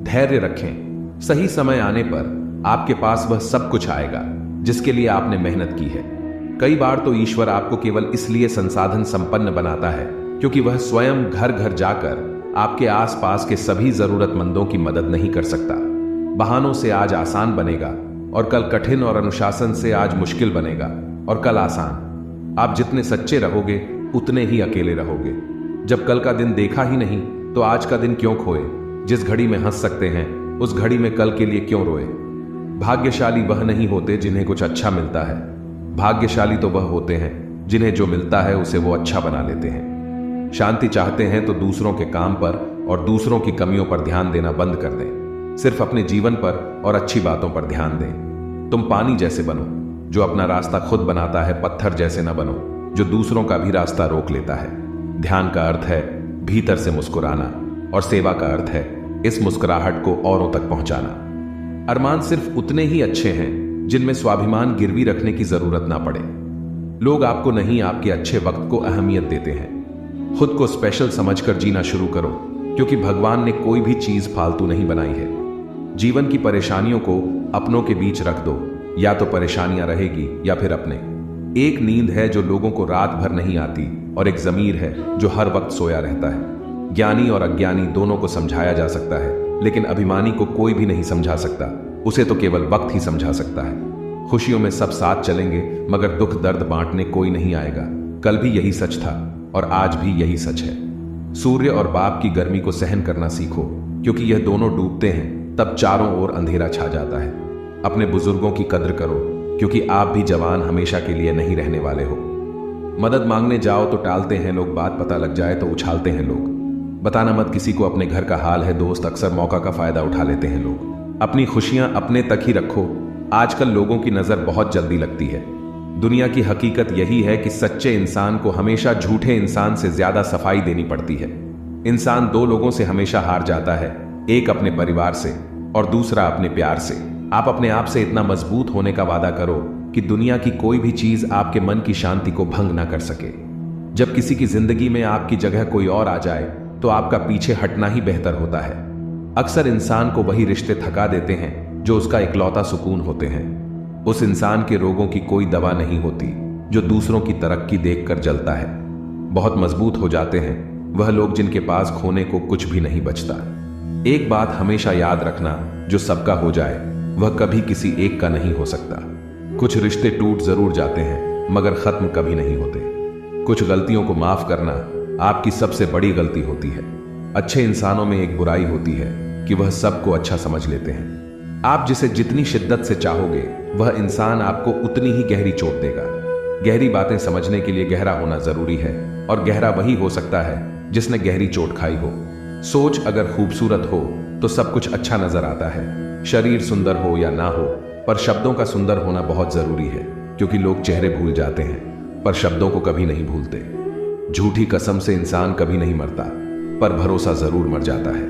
धैर्य रखें। सही समय आने पर आपके पास वह सब कुछ आएगा जिसके लिए आपने मेहनत की है। कई बार तो ईश्वर आपको केवल इसलिए संसाधन संपन्न बनाता है क्योंकि वह स्वयं घर घर जाकर आपके आसपास के सभी जरूरतमंदों की मदद नहीं कर सकता। बहानों से आज आसान बनेगा और कल कठिन, और अनुशासन से आज मुश्किल बनेगा और कल आसान। आप जितने सच्चे रहोगे उतने ही अकेले रहोगे। जब कल का दिन देखा ही नहीं तो आज का दिन क्यों खोए? जिस घड़ी में हंस सकते हैं उस घड़ी में कल के लिए क्यों रोए? भाग्यशाली वह नहीं होते जिन्हें कुछ अच्छा मिलता है, भाग्यशाली तो वह होते हैं जिन्हें जो मिलता है उसे वो अच्छा बना लेते हैं। शांति चाहते हैं तो दूसरों के काम पर और दूसरों की कमियों पर ध्यान देना बंद कर दें। सिर्फ अपने जीवन पर और अच्छी बातों पर ध्यान दें। तुम पानी जैसे बनो जो अपना रास्ता खुद बनाता है, पत्थर जैसे न बनो जो दूसरों का भी रास्ता रोक लेता है। ध्यान का अर्थ है भीतर से मुस्कुराना और सेवा का अर्थ है इस मुस्कुराहट को औरों तक पहुंचाना। अरमान सिर्फ उतने ही अच्छे हैं जिनमें स्वाभिमान गिरवी रखने की जरूरत ना पड़े। लोग आपको नहीं, आपके अच्छे वक्त को अहमियत देते हैं। खुद को स्पेशल समझकर जीना शुरू करो क्योंकि भगवान ने कोई भी चीज फालतू नहीं बनाई है। जीवन की परेशानियों को अपनों के बीच रख दो, या तो परेशानियां रहेगी या फिर अपने। एक नींद है जो लोगों को रात भर नहीं आती और एक जमीर है जो हर वक्त सोया रहता है। ज्ञानी और अज्ञानी दोनों को समझाया जा सकता है, लेकिन अभिमानी को कोई भी नहीं समझा सकता, उसे तो केवल वक्त ही समझा सकता है। खुशियों में सब साथ चलेंगे मगर दुख दर्द बांटने कोई नहीं आएगा। कल भी यही सच था और आज भी यही सच है। सूर्य और बाप की गर्मी को सहन करना सीखो क्योंकि यह दोनों डूबते हैं तब चारों ओर अंधेरा छा जाता है। अपने बुजुर्गों की कद्र करो क्योंकि आप भी जवान हमेशा के लिए नहीं रहने वाले हो। मदद मांगने जाओ तो टालते हैं लोग, बात पता लग जाए तो उछालते हैं लोग। बताना मत किसी को अपने घर का हाल है दोस्त, अक्सर मौका का फायदा उठा लेते हैं लोग। अपनी खुशियां अपने तक ही रखो। आजकल लोगों की नजर बहुत जल्दी लगती है। दुनिया की हकीकत यही है कि सच्चे इंसान को हमेशा झूठे इंसान से ज्यादा सफाई देनी पड़ती है। इंसान दो लोगों से हमेशा हार जाता है, एक अपने परिवार से और दूसरा अपने प्यार से। आप अपने आप से इतना मजबूत होने का वादा करो कि दुनिया की कोई भी चीज आपके मन की शांति को भंग ना कर सके। जब किसी की जिंदगी में आपकी जगह कोई और आ जाए तो आपका पीछे हटना ही बेहतर होता है। अक्सर इंसान को वही रिश्ते थका देते हैं जो उसका इकलौता सुकून होते हैं। उस इंसान के रोगों की कोई दवा नहीं होती जो दूसरों की तरक्की देखकर जलता है। बहुत मजबूत हो जाते हैं वह लोग जिनके पास खोने को कुछ भी नहीं बचता। एक बात हमेशा याद रखना, जो सबका हो जाए वह कभी किसी एक का नहीं हो सकता। कुछ रिश्ते टूट जरूर जाते हैं मगर खत्म कभी नहीं होते। कुछ गलतियों को माफ करना आपकी सबसे बड़ी गलती होती है। अच्छे इंसानों में एक बुराई होती है कि वह सबको अच्छा समझ लेते हैं। आप जिसे जितनी शिद्दत से चाहोगे वह इंसान आपको उतनी ही गहरी चोट देगा। गहरी बातें समझने के लिए गहरा होना जरूरी है और गहरा वही हो सकता है जिसने गहरी चोट खाई हो। सोच अगर खूबसूरत हो तो सब कुछ अच्छा नजर आता है। शरीर सुंदर हो या ना हो, पर शब्दों का सुंदर होना बहुत जरूरी है क्योंकि लोग चेहरे भूल जाते हैं पर शब्दों को कभी नहीं भूलते। झूठी कसम से इंसान कभी नहीं मरता पर भरोसा जरूर मर जाता है।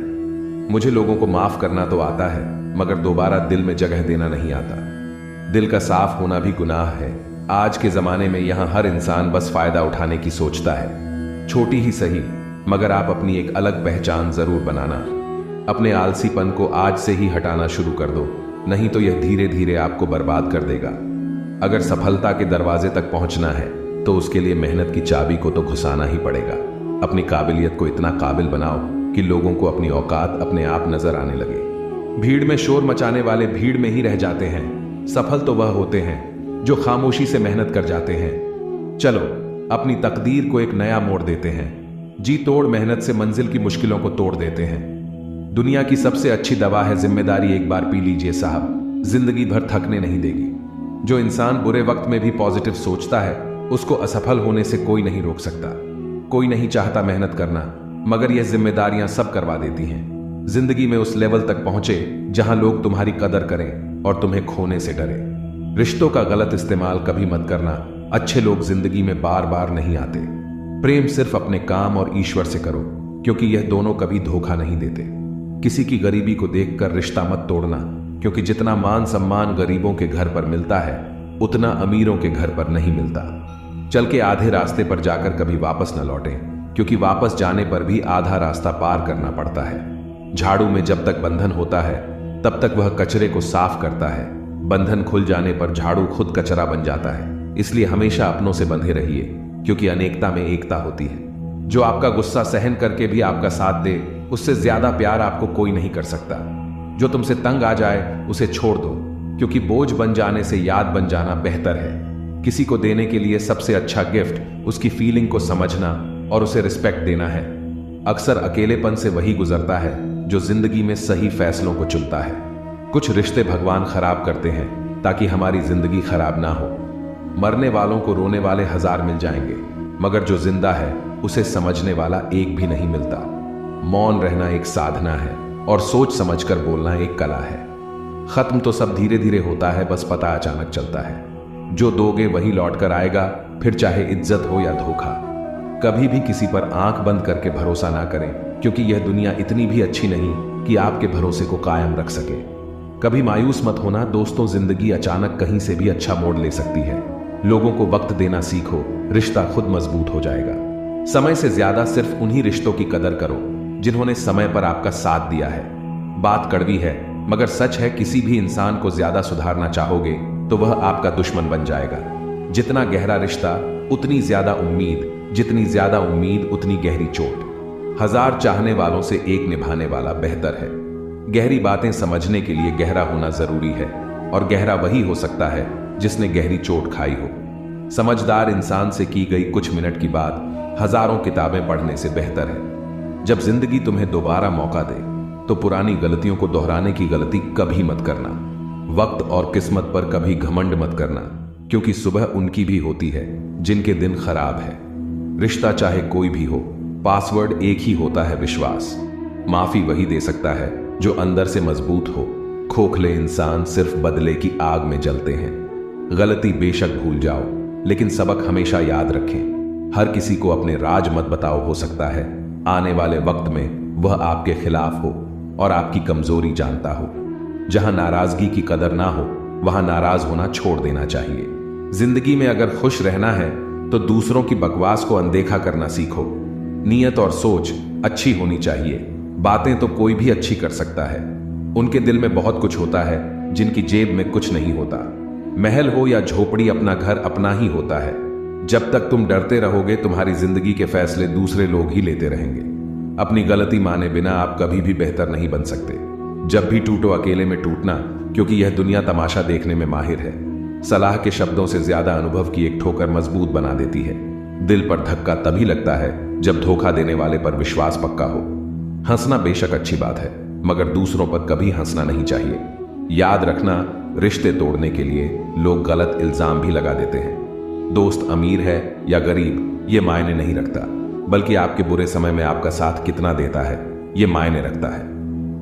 मुझे लोगों को माफ करना तो आता है मगर दोबारा दिल में जगह देना नहीं आता। दिल का साफ होना भी गुनाह है। आज के जमाने में यहां हर इंसान बस फायदा उठाने की सोचता है। छोटी ही सही मगर आप अपनी एक अलग पहचान जरूर बनाना। अपने आलसीपन को आज से ही हटाना शुरू कर दो, नहीं तो यह धीरे धीरे आपको बर्बाद कर देगा। अगर सफलता के दरवाजे तक पहुंचना है तो उसके लिए मेहनत की चाबी को तो घुसाना ही पड़ेगा। अपनी काबिलियत को इतना काबिल बनाओ कि लोगों को अपनी औकात अपने आप नजर आने लगे। भीड़ में शोर मचाने वाले भीड़ में ही रह जाते हैं। सफल तो वह होते हैं जो खामोशी से मेहनत कर जाते हैं। चलो अपनी तकदीर को एक नया मोड़ देते हैं। जी तोड़ मेहनत से मंजिल की मुश्किलों को तोड़ देते हैं। दुनिया की सबसे अच्छी दवा है जिम्मेदारी। एक बार पी लीजिए साहब, जिंदगी भर थकने नहीं देगी। जो इंसान बुरे वक्त में भी पॉजिटिव सोचता है उसको असफल होने से कोई नहीं रोक सकता। कोई नहीं चाहता मेहनत करना मगर यह जिम्मेदारियां सब करवा देती हैं। जिंदगी में उस लेवल तक पहुंचे जहां लोग तुम्हारी कदर करें और तुम्हें खोने से डरे। रिश्तों का गलत इस्तेमाल कभी मत करना। अच्छे लोग जिंदगी में बार बार नहीं आते। प्रेम सिर्फ अपने काम और ईश्वर से करो क्योंकि यह दोनों कभी धोखा नहीं देते। किसी की गरीबी को देखकर रिश्ता मत तोड़ना क्योंकि जितना मान सम्मान गरीबों के घर पर मिलता है उतना अमीरों के घर पर नहीं मिलता। चल के आधे रास्ते पर जाकर कभी वापस न लौटें क्योंकि वापस जाने पर भी आधा रास्ता पार करना पड़ता है। झाड़ू में जब तक बंधन होता है तब तक वह कचरे को साफ करता है। बंधन खुल जाने पर झाड़ू खुद कचरा बन जाता है। इसलिए हमेशा अपनों से बंधे रहिए, क्योंकि अनेकता में एकता होती है। जो आपका गुस्सा सहन करके भी आपका साथ दे, उससे ज्यादा प्यार आपको कोई नहीं कर सकता। जो तुमसे तंग आ जाए उसे छोड़ दो, क्योंकि बोझ बन जाने से याद बन जाना बेहतर है। किसी को देने के लिए सबसे अच्छा गिफ्ट उसकी फीलिंग को समझना और उसे रिस्पेक्ट देना है। अक्सर अकेलेपन से वही गुजरता है जो जिंदगी में सही फैसलों को चुनता है। कुछ रिश्ते भगवान खराब करते हैं ताकि हमारी जिंदगी खराब ना हो। मरने वालों को रोने वाले 1000 मिल जाएंगे, मगर जो जिंदा है उसे समझने वाला एक भी नहीं मिलता। मौन रहना एक साधना है और सोच समझकर बोलना एक कला है। खत्म तो सब धीरे धीरे होता है, बस पता अचानक चलता है। जो दोगे वही लौट कर आएगा, फिर चाहे इज्जत हो या धोखा। कभी भी किसी पर आंख बंद करके भरोसा ना करें, क्योंकि यह दुनिया इतनी भी अच्छी नहीं कि आपके भरोसे को कायम रख सके। कभी मायूस मत होना दोस्तों, जिंदगी अचानक कहीं से भी अच्छा मोड़ ले सकती है। लोगों को वक्त देना सीखो, रिश्ता खुद मजबूत हो जाएगा। समय से ज्यादा सिर्फ उन्हीं रिश्तों की कदर करो जिन्होंने समय पर आपका साथ दिया है। बात कड़वी है मगर सच है, किसी भी इंसान को ज्यादा सुधारना चाहोगे तो वह आपका दुश्मन बन जाएगा। जितना गहरा रिश्ता उतनी ज्यादा उम्मीद, जितनी ज्यादा उम्मीद उतनी गहरी चोट। 1000 चाहने वालों से एक निभाने वाला बेहतर है। गहरी बातें समझने के लिए गहरा होना जरूरी है, और गहरा वही हो सकता है जिसने गहरी चोट खाई हो। समझदार इंसान से की गई कुछ मिनट की बात हजारों किताबें पढ़ने से बेहतर है। जब जिंदगी तुम्हें दोबारा मौका दे तो पुरानी गलतियों को दोहराने की गलती कभी मत करना। वक्त और किस्मत पर कभी घमंड मत करना, क्योंकि सुबह उनकी भी होती है जिनके दिन खराब है। रिश्ता चाहे कोई भी हो, पासवर्ड एक ही होता है, विश्वास। माफी वही दे सकता है जो अंदर से मजबूत हो। खोखले इंसान सिर्फ बदले की आग में जलते हैं। गलती बेशक भूल जाओ, लेकिन सबक हमेशा याद रखें। हर किसी को अपने राज मत बताओ, हो सकता है आने वाले वक्त में वह आपके खिलाफ हो और आपकी कमजोरी जानता हो। जहां नाराजगी की कदर ना हो वहां नाराज होना छोड़ देना चाहिए। जिंदगी में अगर खुश रहना है तो दूसरों की बकवास को अनदेखा करना सीखो। नीयत और सोच अच्छी होनी चाहिए। बातें तो कोई भी अच्छी कर सकता है, उनके दिल में बहुत कुछ होता है जिनकी जेब में कुछ नहीं होता। महल हो या झोपड़ी, अपना घर अपना ही होता है। जब तक तुम डरते रहोगे तुम्हारी जिंदगी के फैसले दूसरे लोग ही लेते रहेंगे। अपनी गलती माने बिना आप कभी भी बेहतर नहीं बन सकते। जब भी टूटो अकेले में टूटना, क्योंकि यह दुनिया तमाशा देखने में माहिर है। सलाह के शब्दों से ज्यादा अनुभव की एक ठोकर मजबूत बना देती है। दिल पर धक्का तभी लगता है जब धोखा देने वाले पर विश्वास पक्का हो। हंसना बेशक अच्छी बात है, मगर दूसरों पर कभी हंसना नहीं चाहिए। याद रखना, रिश्ते तोड़ने के लिए लोग गलत इल्जाम भी लगा देते हैं। दोस्त अमीर है या गरीब ये मायने नहीं रखता, बल्कि आपके बुरे समय में आपका साथ कितना देता है ये मायने रखता है।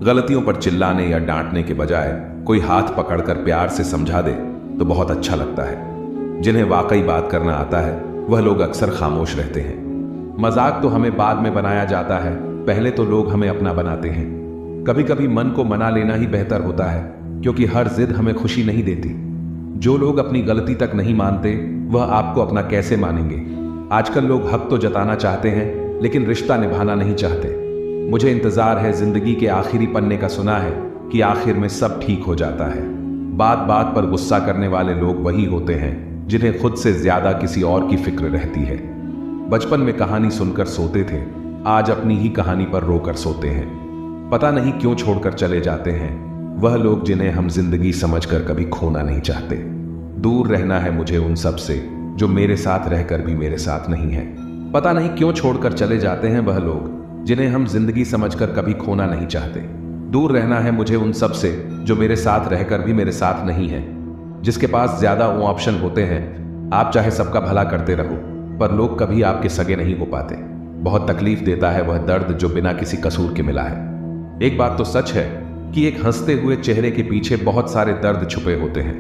गलतियों पर चिल्लाने या डांटने के बजाय कोई हाथ पकड़कर प्यार से समझा दे तो बहुत अच्छा लगता है। जिन्हें वाकई बात करना आता है वह लोग अक्सर खामोश रहते हैं। मजाक तो हमें बाद में बनाया जाता है, पहले तो लोग हमें अपना बनाते हैं। कभी कभी मन को मना लेना ही बेहतर होता है, क्योंकि हर जिद हमें खुशी नहीं देती। जो लोग अपनी गलती तक नहीं मानते वह आपको अपना कैसे मानेंगे। आजकल लोग हक तो जताना चाहते हैं लेकिन रिश्ता निभाना नहीं चाहते। मुझे इंतजार है जिंदगी के आखिरी पन्ने का, सुना है कि आखिर में सब ठीक हो जाता है। बात बात पर गुस्सा करने वाले लोग वही होते हैं जिन्हें खुद से ज्यादा किसी और की फिक्र रहती है। बचपन में कहानी सुनकर सोते थे, आज अपनी ही कहानी पर रोकर सोते हैं। पता नहीं क्यों छोड़कर चले जाते हैं वह लोग जिन्हें हम जिंदगी समझकर कभी खोना नहीं चाहते। दूर रहना है मुझे उन सब से जो मेरे साथ रहकर भी मेरे साथ नहीं है। पता नहीं क्यों छोड़कर चले जाते हैं वह लोग जिन्हें हम जिंदगी समझकर कभी खोना नहीं चाहते। दूर रहना है मुझे उन सब से जो मेरे साथ रहकर भी मेरे साथ नहीं है। जिसके पास ज्यादा वो ऑप्शन होते हैं, आप चाहे सबका भला करते रहो पर लोग कभी आपके सगे नहीं हो पाते। बहुत तकलीफ देता है वह दर्द जो बिना किसी कसूर के मिला है। एक बात तो सच है कि एक हंसते हुए चेहरे के पीछे बहुत सारे दर्द छुपे होते हैं।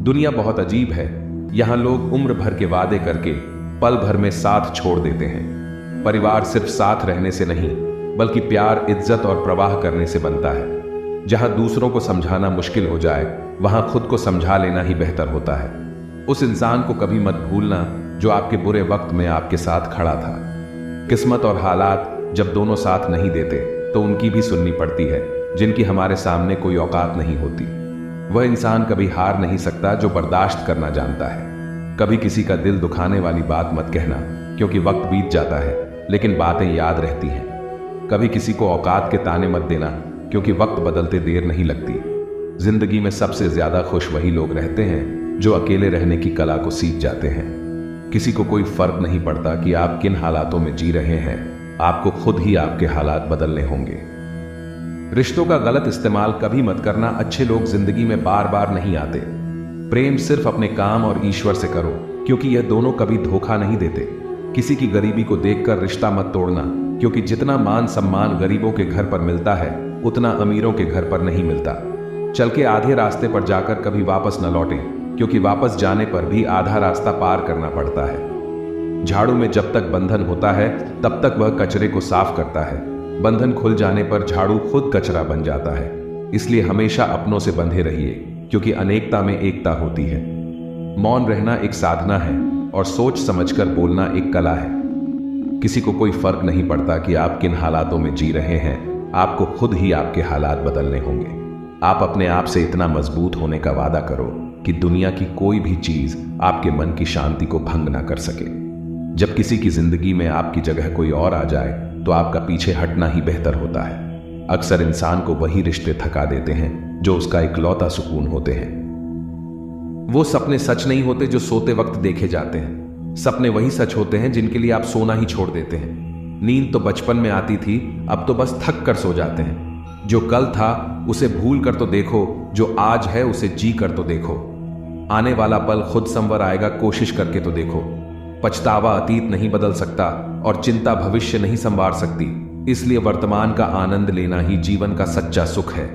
दुनिया बहुत अजीब है, यहां लोग उम्र भर के वादे करके पल भर में साथ छोड़ देते हैं। परिवार सिर्फ साथ रहने से नहीं बल्कि प्यार, इज्जत और प्रवाह करने से बनता है। जहां दूसरों को समझाना मुश्किल हो जाए वहां खुद को समझा लेना ही बेहतर होता है। उस इंसान को कभी मत भूलना जो आपके बुरे वक्त में आपके साथ खड़ा था। किस्मत और हालात जब दोनों साथ नहीं देते तो उनकी भी सुननी पड़ती है जिनकी हमारे सामने कोई औकात नहीं होती। वह इंसान कभी हार नहीं सकता जो बर्दाश्त करना जानता है। कभी किसी का दिल दुखाने वाली बात मत कहना, क्योंकि वक्त बीत जाता है लेकिन बातें याद रहती हैं। कभी किसी को औकात के ताने मत देना, क्योंकि वक्त बदलते देर नहीं लगती। जिंदगी में सबसे ज्यादा खुश वही लोग रहते हैं जो अकेले रहने की कला को सीख जाते हैं। किसी को कोई फर्क नहीं पड़ता कि आप किन हालातों में जी रहे हैं, आपको खुद ही आपके हालात बदलने होंगे। रिश्तों का गलत इस्तेमाल कभी मत करना। अच्छे लोग जिंदगी में बार बार नहीं आते। प्रेम सिर्फ अपने काम और ईश्वर से करो, क्योंकि यह दोनों कभी धोखा नहीं देते। किसी की गरीबी को देखकर रिश्ता मत तोड़ना, क्योंकि जितना मान सम्मान गरीबों के घर पर मिलता है उतना अमीरों के घर पर नहीं मिलता। चल के आधे रास्ते पर जाकर कभी वापस न लौटें, क्योंकि वापस जाने पर भी आधा रास्ता पार करना पड़ता है। झाड़ू में जब तक बंधन होता है तब तक वह कचरे को साफ करता है। बंधन खुल जाने पर झाड़ू खुद कचरा बन जाता है। इसलिए हमेशा अपनों से बंधे रहिए, क्योंकि अनेकता में एकता होती है। मौन रहना एक साधना है और सोच समझकर बोलना एक कला है। किसी को कोई फर्क नहीं पड़ता कि आप किन हालातों में जी रहे हैं, आपको खुद ही आपके हालात बदलने होंगे। आप अपने आप से इतना मजबूत होने का वादा करो कि दुनिया की कोई भी चीज आपके मन की शांति को भंग ना कर सके। जब किसी की जिंदगी में आपकी जगह कोई और आ जाए तो आपका पीछे हटना ही बेहतर होता है। अक्सर इंसान को वही रिश्ते थका देते हैं जो उसका इकलौता सुकून होते हैं। वो सपने सच नहीं होते जो सोते वक्त देखे जाते हैं। सपने वही सच होते हैं जिनके लिए आप सोना ही छोड़ देते हैं। नींद तो बचपन में आती थी, अब तो बस थक कर सो जाते हैं। जो कल था उसे भूल कर तो देखो, जो आज है उसे जी कर तो देखो। आने वाला पल खुद संवर आएगा, कोशिश करके तो देखो। पछतावा अतीत नहीं बदल सकता और चिंता भविष्य नहीं संवार सकती। इसलिए वर्तमान का आनंद लेना ही जीवन का सच्चा सुख है।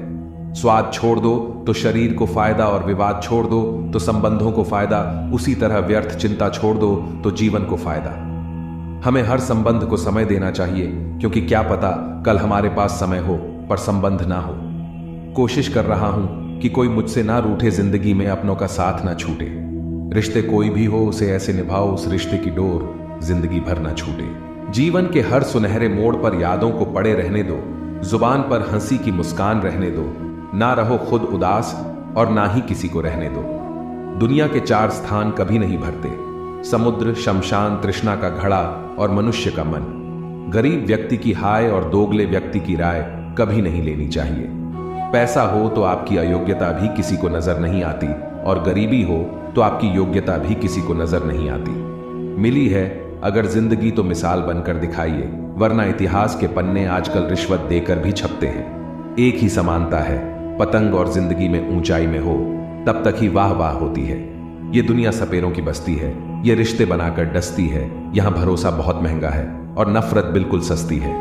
स्वाद छोड़ दो तो शरीर को फायदा, और विवाद छोड़ दो तो संबंधों को फायदा। उसी तरह व्यर्थ चिंता छोड़ दो तो जीवन को फायदा। हमें हर संबंध को समय देना चाहिए, क्योंकि क्या पता कल हमारे पास समय हो पर संबंध ना हो। कोशिश कर रहा हूं कि कोई मुझसे ना रूठे, जिंदगी में अपनों का साथ ना छूटे। रिश्ते कोई भी हो उसे ऐसे निभाओ, उस रिश्ते की डोर जिंदगी भर ना छूटे। जीवन के हर सुनहरे मोड़ पर यादों को पड़े रहने दो, जुबान पर हंसी की मुस्कान रहने दो। ना रहो खुद उदास और ना ही किसी को रहने दो। दुनिया के 4 स्थान कभी नहीं भरते, समुद्र, शमशान, तृष्णा का घड़ा और मनुष्य का मन। गरीब व्यक्ति की हाय और दोगले व्यक्ति की राय कभी नहीं लेनी चाहिए। पैसा हो तो आपकी अयोग्यता भी किसी को नजर नहीं आती, और गरीबी हो तो आपकी योग्यता भी किसी को नजर नहीं आती। मिली है अगर जिंदगी तो मिसाल बनकर दिखाइए, वरना इतिहास के पन्ने आजकल रिश्वत देकर भी छपते हैं। एक ही समानता है, पतंग और जिंदगी में ऊंचाई में हो तब तक ही वाह वाह होती है। ये दुनिया सपेरों की बस्ती है, ये रिश्ते बनाकर डसती है। यहाँ भरोसा बहुत महंगा है और नफरत बिल्कुल सस्ती है।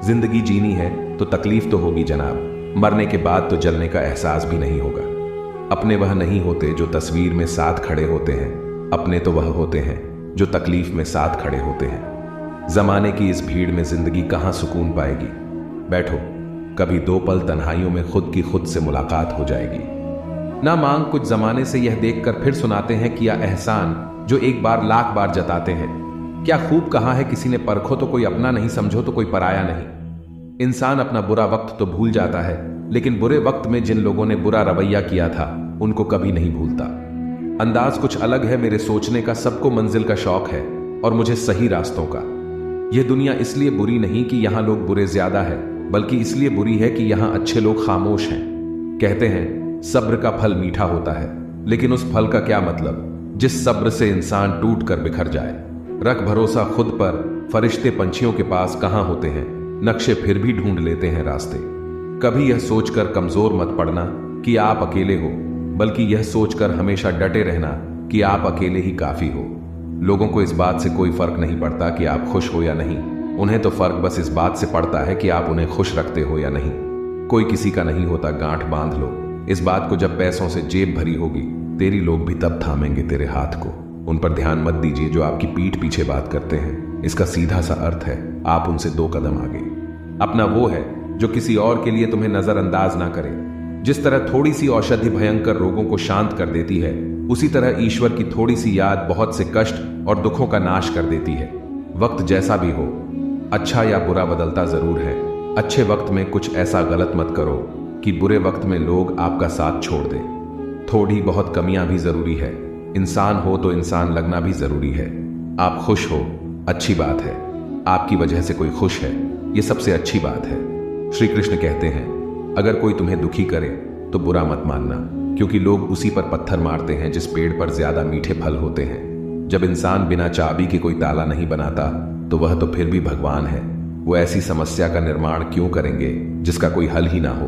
जिंदगी जीनी है तो तकलीफ तो होगी जनाब, मरने के बाद तो जलने का एहसास भी नहीं होगा। अपने वह नहीं होते जो तस्वीर में साथ खड़े होते हैं, अपने तो वह होते हैं जो तकलीफ में साथ खड़े होते हैं। जमाने की इस भीड़ में जिंदगी कहां सुकून पाएगी। बैठो, कभी 2 पल तन्हाइयों में खुद की खुद से मुलाकात हो जाएगी। ना मांग कुछ जमाने से यह देखकर फिर सुनाते हैं किया एहसान, जो एक बार लाख बार जताते हैं। क्या खूब कहा है किसी ने, परखो तो कोई अपना नहीं, समझो तो कोई पराया नहीं। इंसान अपना बुरा वक्त तो भूल जाता है, लेकिन बुरे वक्त में जिन लोगों ने बुरा रवैया किया था उनको कभी नहीं भूलता। अंदाज कुछ अलग है मेरे सोचने का, सबको मंजिल का शौक है और मुझे सही रास्तों का। यह दुनिया इसलिए बुरी नहीं कि यहां लोग बुरे ज्यादा है, बल्कि इसलिए बुरी है कि यहां अच्छे लोग खामोश हैं। कहते हैं सब्र का फल मीठा होता है, लेकिन उस फल का क्या मतलब जिस सब्र से इंसान टूट कर बिखर जाए। रख भरोसा खुद पर, फरिश्ते पंछियों के पास कहां होते हैं, नक्शे फिर भी ढूंढ लेते हैं रास्ते। कभी यह सोचकर कमजोर मत पड़ना कि आप अकेले हो, बल्कि यह सोचकर हमेशा डटे रहना कि आप अकेले ही काफी हो। लोगों को इस बात से कोई फर्क नहीं पड़ता कि आप खुश हो या नहीं, उन्हें तो फर्क बस इस बात से पड़ता है कि आप उन्हें खुश रखते हो या नहीं। कोई किसी का नहीं होता, गांठ बांध लो इस बात को। जब पैसों से जेब भरी होगी तेरी लोग भी तब थामेंगे तेरे हाथ को। उन पर ध्यान मत दीजिए जो आपकी पीठ पीछे बात करते हैं। इसका सीधा सा अर्थ है आप उनसे 2 कदम आगे। अपना वो है जो किसी और के लिए तुम्हें नजरअंदाज ना करे। जिस तरह थोड़ी सी औषधि भयंकर रोगों को शांत कर देती है, उसी तरह ईश्वर की थोड़ी सी याद बहुत से कष्ट और दुखों का नाश कर देती है। वक्त जैसा भी हो, अच्छा या बुरा बदलता जरूर है, अच्छे वक्त में कुछ ऐसा गलत मत करो कि बुरे वक्त में लोग आपका साथ छोड़ दें। थोड़ी बहुत कमियां भी जरूरी है। इंसान हो तो इंसान लगना भी जरूरी है। आप खुश हो, अच्छी बात है। आपकी वजह से कोई खुश है, यह सबसे अच्छी बात है। श्री कृष्ण कहते हैं, अगर कोई तुम्हें दुखी करे तो बुरा मत मानना, क्योंकि लोग उसी पर पत्थर मारते हैं जिस पेड़ पर ज्यादा मीठे फल होते हैं। जब इंसान बिना चाबी के कोई ताला नहीं बनाता तो वह तो फिर भी भगवान है। वो ऐसी समस्या का निर्माण क्यों करेंगे जिसका कोई हल ही ना हो।